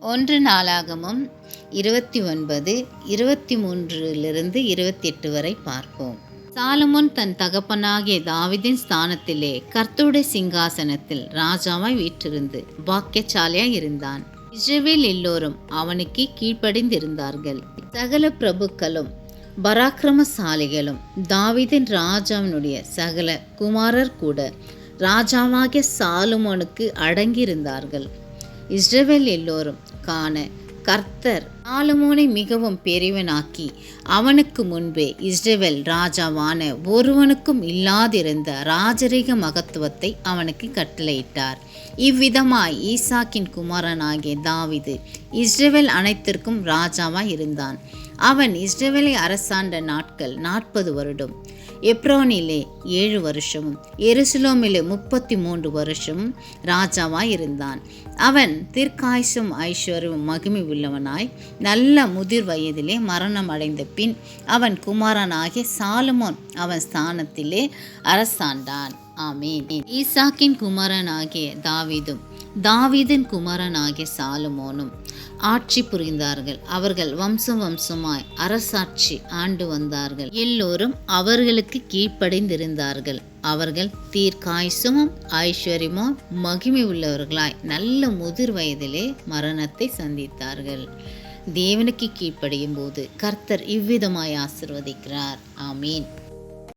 1 நாளாகமம் 29 23-28 வரை பார்ப்போம். சாலமோன் தன் தகப்பனாகிய தாவீதின் ஸ்தானத்திலே கர்த்தருடைய சிங்காசனத்தில் ராஜாவாய் வீற்றிருந்து பாக்கியசாலியாய் இருந்தான். இஸ்ரவேல் எல்லோரும் அவனுக்கு கீழ்ப்படிந்திருந்தார்கள். சகல பிரபுக்களும் பராக்கிரமசாலிகளும் தாவீதின் ராஜாவினுடைய சகல குமாரர் கூட ராஜாவாகிய சாலமோனுக்கு அடங்கியிருந்தார்கள். இஸ்ரவேல் எல்லோரும் காண கர்த்தர் சாலமோனை மிகவும் பெரியவனாக்கி அவனுக்கு முன்பே இஸ்ரவேல் ராஜாவான ஒருவனுக்கும் இல்லாதிருந்த ராஜரீக மகத்துவத்தை அவனுக்கு கட்டளையிட்டார். இவ்விதமாய் ஈசாக்கின் குமாரனாகிய தாவீது இஸ்ரவேல் அனைத்திற்கும் ராஜாவாய் இருந்தான். அவன் இஸ்ரவேலை அரசாண்ட நாட்கள் 40 வருடம். எப்ரோனிலே 7 வருஷமும் எருசலேமிலே 33 வருஷமும் ராஜாவாய் இருந்தான். அவன் தீர்க்காயுசும் ஐஸ்வர்யமும் மகிமை உள்ளவனாய் நல்ல முதிர் வயதிலே மரணம் அடைந்த பின் அவன் குமாரனாகிய சாலமோன் அவன் ஸ்தானத்திலே அரசாண்டான். ஆமென். ஈசாக்கின் குமாரனாகிய தாவீதும் தாவீதின் குமாரனாகிய சாலமோனும் ஆட்சி புரிந்தார்கள். அவர்கள் வம்சம் வம்சமாய் அரசாட்சி ஆண்டு வந்தார்கள். எல்லோரும் அவர்களுக்கு கீழ்ப்படிந்திருந்தார்கள். அவர்கள் தீர்க்காயுசும் ஐஸ்வர்யமும் மகிமை உள்ளவர்களாய் நல்ல முதிர் வயதிலே மரணத்தை சந்தித்தார்கள். தேவனுக்கு கீழ்ப்படியும் போது கர்த்தர் இவ்விதமாய் ஆசீர்வதிக்கிறார். ஆமீன்.